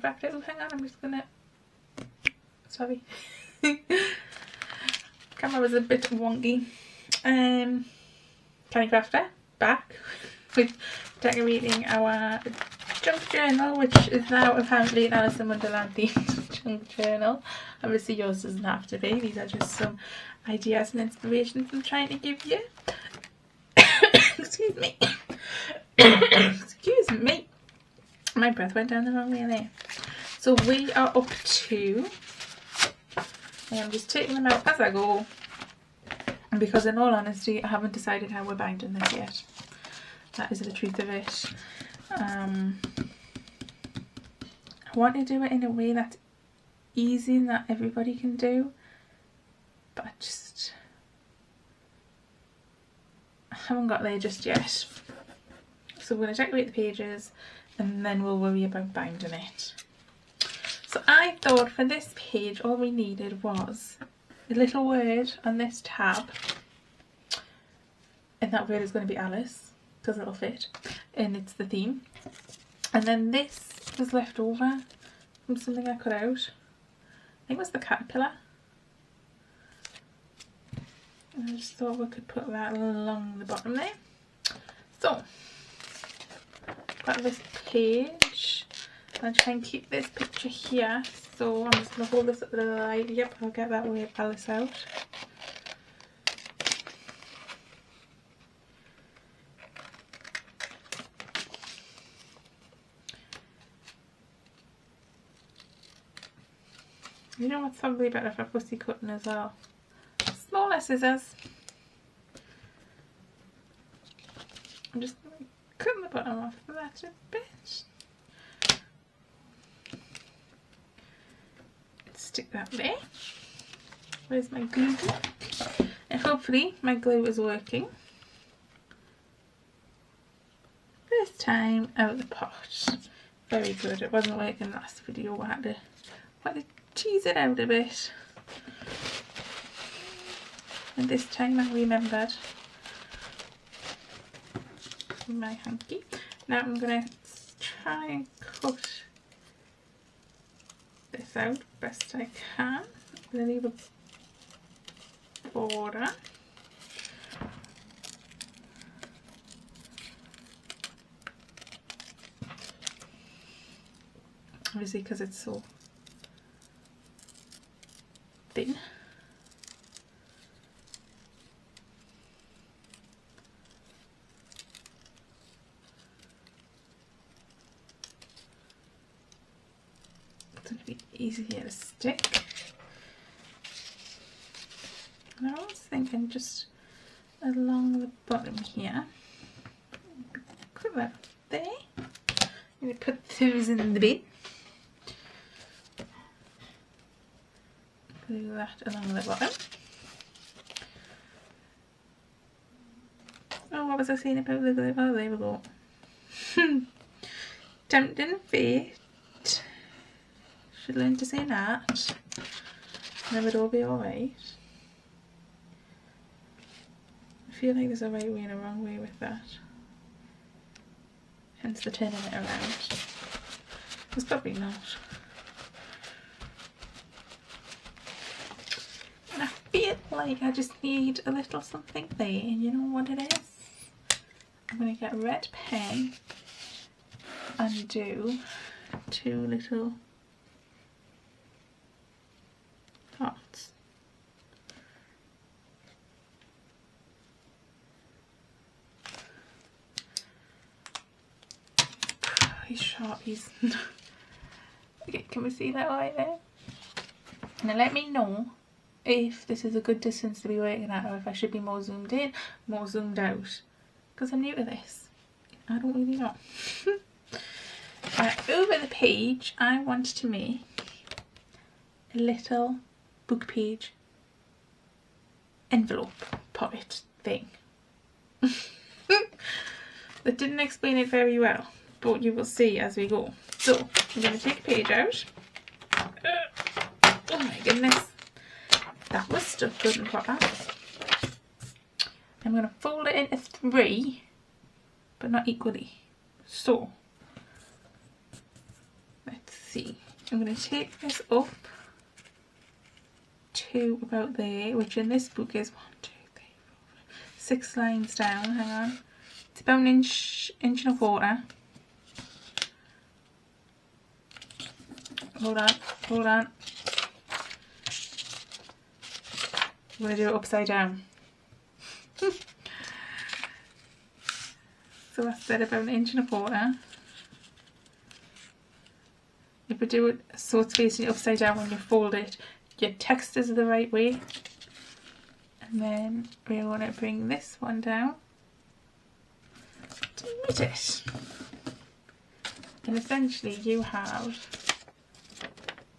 Crafter. Oh, hang on, I'm just gonna... Sorry. Camera was a bit wonky. Canny Crafter, back with decorating our junk journal, which is now apparently an Alice in Wonderland themed junk journal. Obviously yours doesn't have to be, these are just some ideas and inspirations I'm trying to give you. Excuse me. Excuse me. My breath went down the wrong way there. So we are up to, I'm just taking them out as I go, because in all honesty I haven't decided how we're binding this yet. That is the truth of it. I want to do it in a way that's easy and that everybody can do, but I haven't got there just yet. So we're going to decorate the pages and then we'll worry about binding it. So I thought for this page all we needed was a little word on this tab, and that word is going to be Alice because it'll fit and it's the theme. And then this was left over from something I cut out. I think it was the caterpillar. And I just thought we could put that along the bottom there. So, got this page. I'll try and keep this picture here. So I'm just going to hold this up to the light. Yep, I'll get that word Alice out. You know what's probably better for fussy cutting as well? Smaller scissors. I'm just going to cut the bottom off of that a bit. Stick that there. Where's my glue? And hopefully my glue is working. This time out of the pot. Very good. It wasn't working last video. I had to cheese it out a bit. And this time I remembered my hanky. Now I'm going to try and cut this out best I can. I'm going to leave a border. Obviously because it's so thin. It's going to be easier to stick. And I was thinking just along the bottom here. Put that there. I'm going to put those in the bin. Glue that along the bottom. Oh, what was I saying about the glue? Oh, there we go. Tempting fate. Should learn to say that. And it would all be alright. I feel like there's a right way and a wrong way with that. Hence the turning it around. There's probably not. And I feel like I just need a little something there, and you know what it is? I'm going to get a red pen and do two little dots. These Sharpies. Okay, can we see that right there? Now let me know if this is a good distance to be working at, or if I should be more zoomed in, more zoomed out, because I'm new to this. I don't really know. Over the page I want to make a little book page envelope pocket thing. That didn't explain it very well, but you will see as we go. So I'm going to take a page out. Oh my goodness, that was stuck good and proper. I'm going to fold it into three, but not equally. So let's see. I'm going to take this up to about there, which in this book is 6 lines down. Hang on, it's about an inch and a quarter. Hold on. I'm going to do it upside down. So I said about an inch and a quarter. If we do it so it's facing upside down when you fold it, your text is the right way. And then we're going to bring this one down to meet it. And essentially you have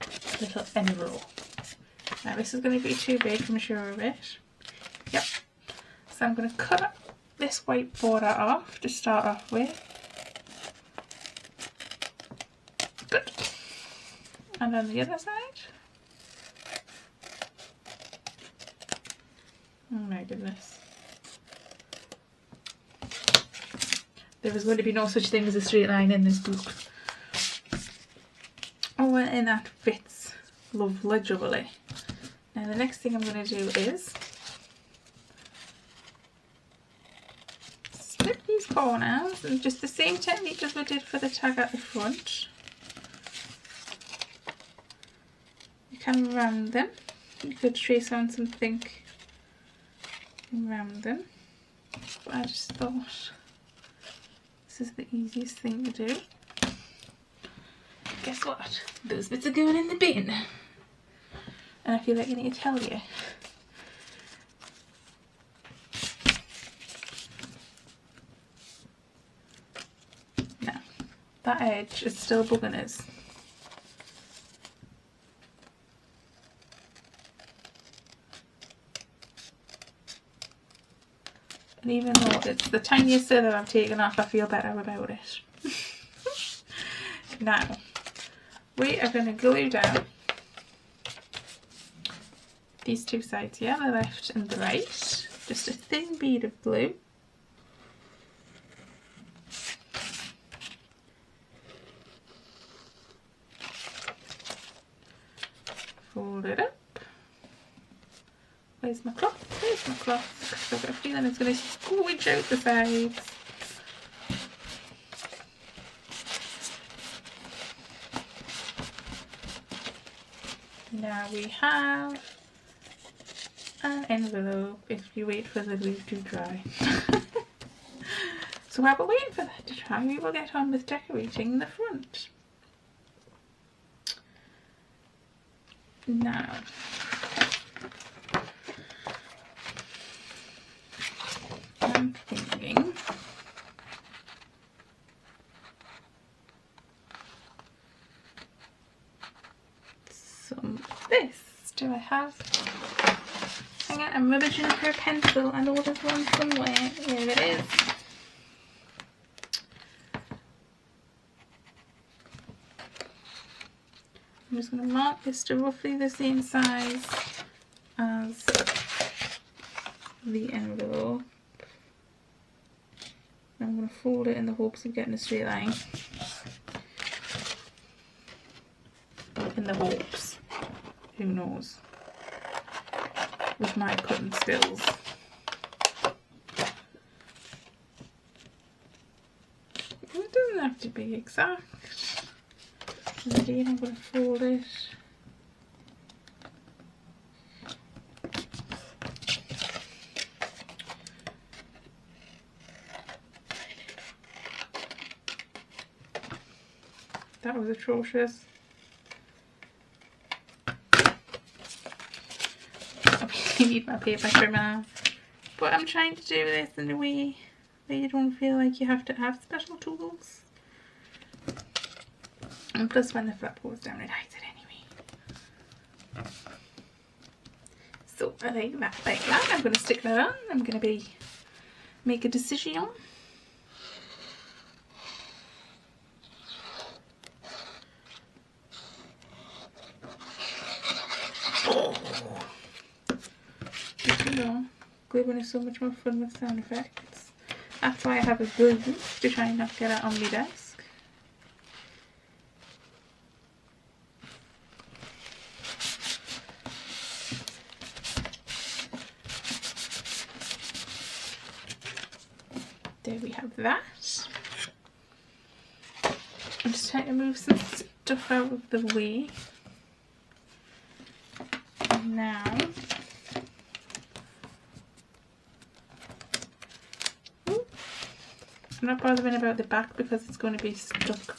a little envelope. Now this is going to be too big, I'm sure of it. Yep. So I'm going to cut this white border off to start off with. Good. And on the other side. Oh my goodness. There is going to be no such thing as a straight line in this book. Oh, and that fits legibly. Now the next thing I'm going to do is split these corners, and just the same technique as we did for the tag at the front. You can round them. You could trace on something and round them, but I just thought this is the easiest thing to do. Guess what? Those bits are going in the bin. And I feel like I need to tell you. Now, that edge is still bugging us. And even though it's the tiniest bit that I've taken off, I feel better about it. Now, we are going to glue down these two sides here, the left and the right. Just a thin bead of glue. Fold it up. Where's my cloth? Where's my cloth? I've got a feeling it's going to squidge out the sides. Now we have an envelope if you wait for the glue to dry. So while we're waiting for that to dry, we will get on with decorating the front. Now, I'm thinking some of this. Do I have? Hang on, I'm rummaging for a pencil. I know there's one somewhere. Here it is. I'm just going to mark this to roughly the same size as the envelope. I'm going to fold it in the hopes of getting a straight line. In the hopes. Who knows? With my cutting skills. It doesn't have to be exact. Indeed, I'm going to fold it. That was atrocious. I need my paper trimmer, but I'm trying to do this in a way where you don't feel like you have to have special tools. And plus when the flap goes down it hides it anyway. So I like that. I'm going to stick that on. I'm going to make a decision. Gluing is so much more fun with sound effects. That's why I have a glue to try and not get it on my desk. there we have that. I'm just trying to move some stuff out of the way. And now I'm not bothering about the back because it's going to be stuck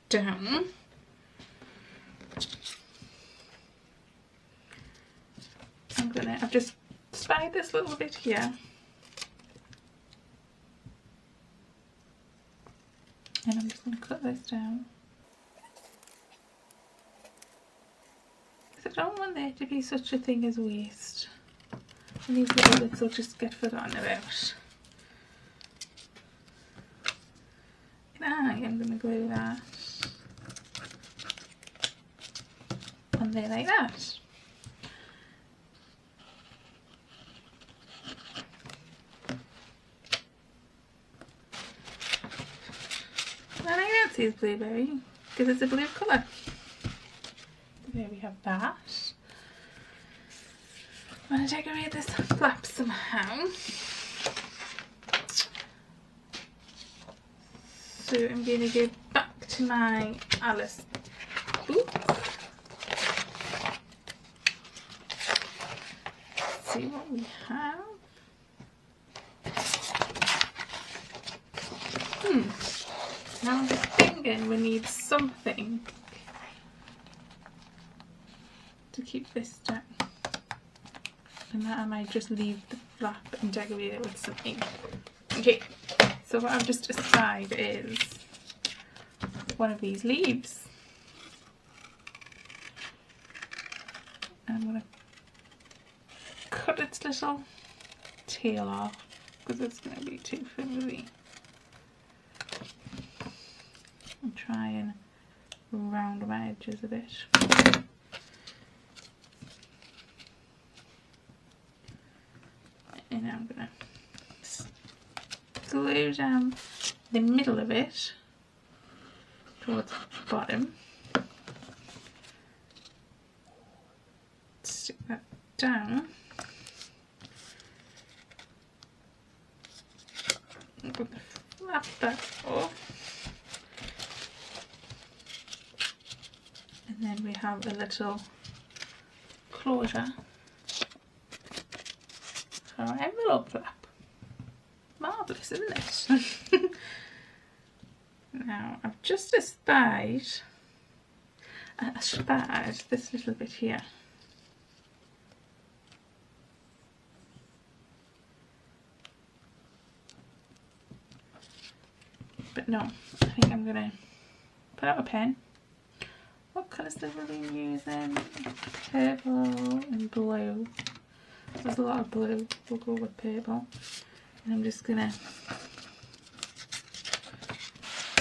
down. I've just spied this little bit here. And I'm just going to cut this down. Because I don't want there to be such a thing as waste. And these little bits will just get forgotten about. And I am going to glue that on there like that. And I fancy this blueberry because it's a blue colour. There we have that. I'm going to decorate this flap somehow. So I'm going to go back to my Alice book. Let's see what we have. Now I'm just thinking we need something to keep this down. And that I might just leave the flap and decorate it with something. Okay, so what I've just decided is one of these leaves. And I'm going to cut its little tail off because it's going to be too flimsy. And try and round my edges a bit. And now I'm going to glue down the middle of it towards the bottom. Stick that down. I'm going to flap that off. And then we have a little closure for our envelope flap. Marvellous, isn't it? Now, I've just espied this little bit here. But no, I think I'm going to put out a pen. What colours have we been using? Purple and blue. There's a lot of blue. We'll go with purple. And I'm just going to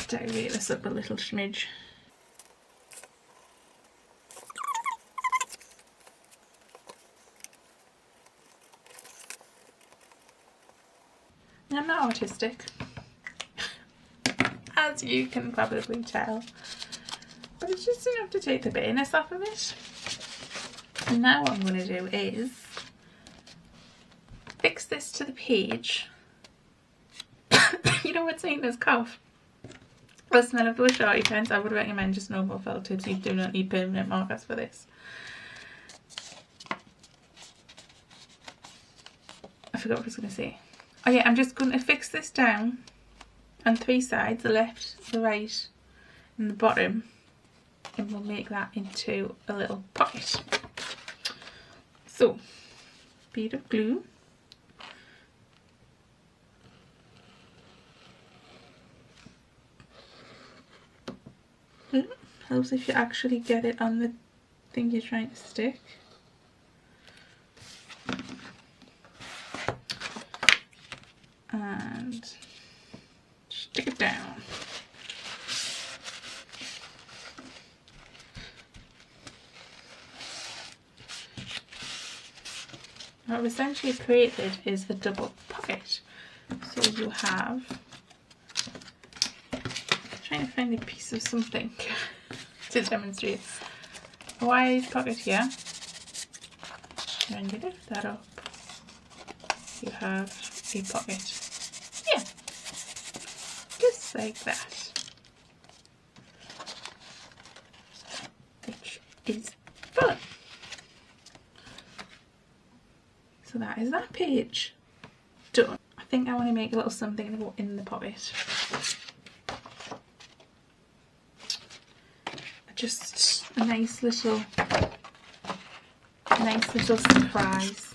decorate this up a little smidge. I'm not artistic, as you can probably tell. But it's just enough to take the bitterness off of it. And now what I'm going to do is fix this to the page. You know what's making this cough? The smell of those shorty pens. I would recommend just normal felt tips. You do not need permanent markers for this. I forgot what I was going to say. Oh yeah, I'm just going to fix this down on three sides, the left, the right and the bottom. And we'll make that into a little pocket. So, bead of glue. Helps if you actually get it on the thing you're trying to stick. And stick it down. What I've essentially created is a double pocket. So you have, trying to find a piece of something to demonstrate. A wide pocket here. And when you lift that up, you have a pocket here. just like that, which is fun. So that is that page done. I think I want to make a little something to go in the pocket. Just a nice little surprise.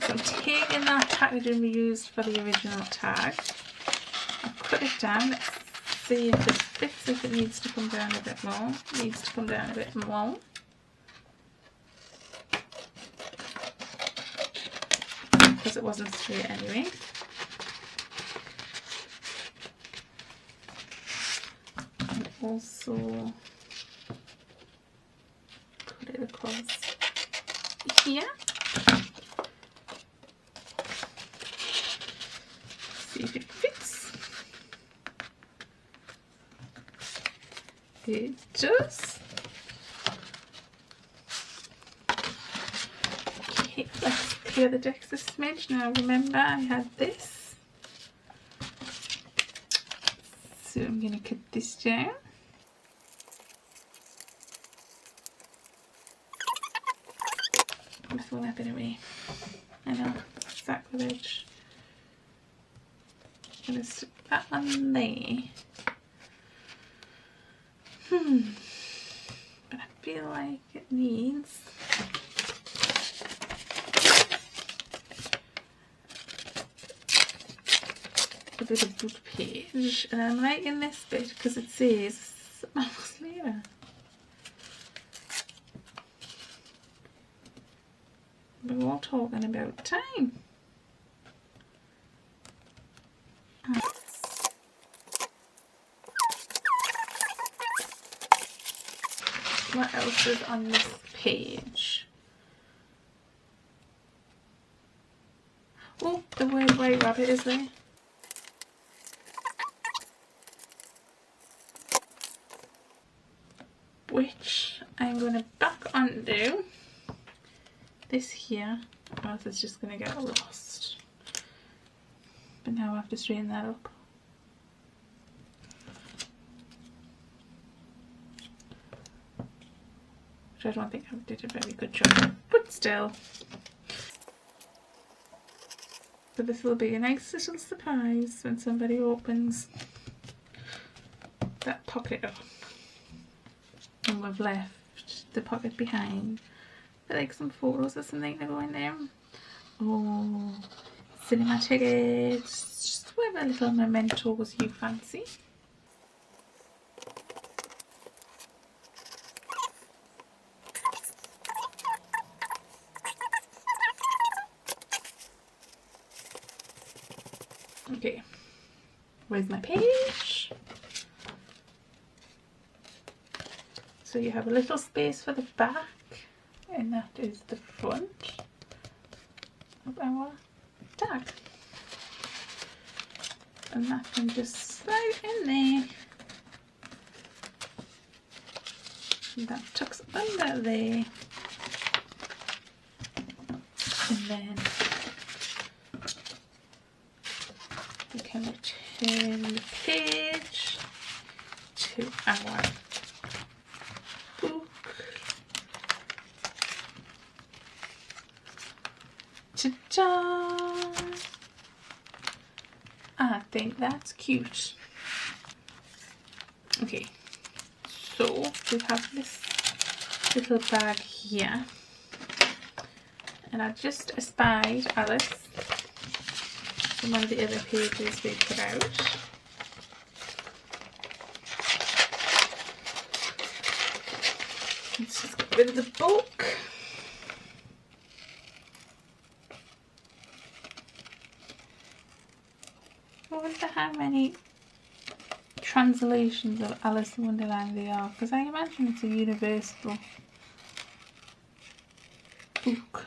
So I'm taking that packaging we used for the original tag. I've cut it down. Let's see if it fits, if it needs to come down a bit more. It needs to come down a bit more. Because it wasn't straight anyway. And also put it across here. See if it fits. It does. Okay, let's clear the decks a smidge. Now remember I had this, so I'm going to cut this down. I'm throwing that bit away. I know, sacrilege. I'm going to stick that on there. But I feel like it needs a bit of book page, and I'm liking this bit because it says months later. We're all talking about time. What else is on this page? Oh, the word white rabbit is there. Which I'm going to back undo this here, or else it's just going to get lost. But now I have to straighten that up. Which I don't think I did a very good job, but still. So this will be a nice little surprise when somebody opens that pocket up. And we've left the pocket behind for like some photos or something to go in there. Oh, cinema tickets, just whatever little mementos you fancy. Okay, where's my page? So you have a little space for the back, and that is the front of our tag. And that can just slide in there. And that tucks under there. And then we can return the page to our book. Ta-da! I think that's cute. Okay, so we have this little bag here, and I just espied Alice from one of the other pages we put out. Let's just get rid of the book. I wonder how many translations of Alice in Wonderland there are, because I imagine it's a universal book.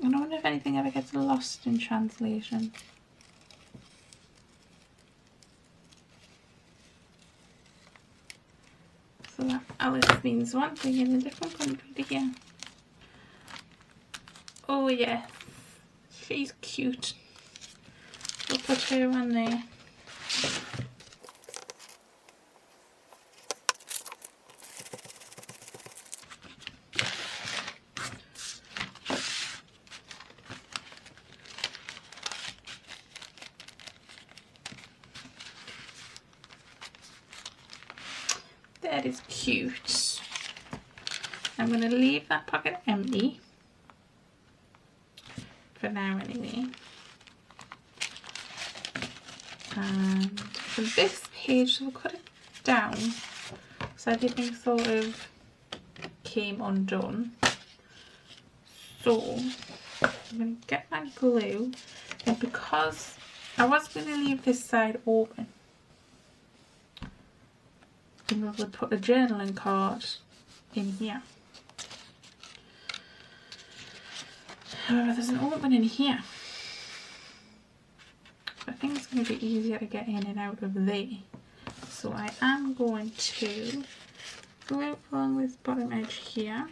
And I wonder if anything ever gets lost in translation. So that Alice means one thing in a different country to here. Oh yes, she's cute. We'll put her on there. That is cute. I'm going to leave that pocket empty for now anyway. And for this page, so we'll cut it down so everything sort of came undone. So I'm going to get my glue, and because I was going to leave this side open, and we'll put a journaling card in here. However, there's an opening here. I think it's going to be easier to get in and out of there. So I am going to glue along this bottom edge here.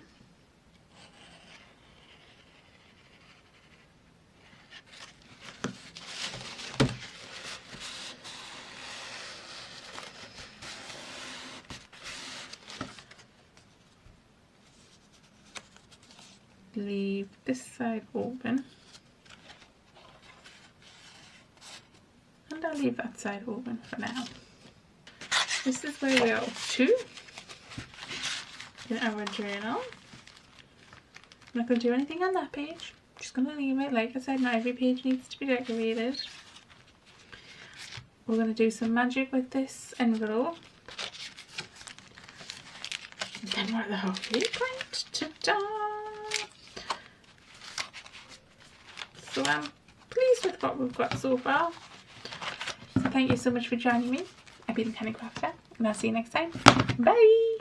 Leave this side open, and I'll leave that side open for now. This is where we are up to in our journal. I'm not going to do anything on that page, I'm just going to leave it. Like I said, not every page needs to be decorated. We're going to do some magic with this envelope, and then we're at the halfway point. Ta-da! So I'm pleased with what we've got so far. So thank you so much for joining me. I've been Canny Crafter, and I'll see you next time. Bye!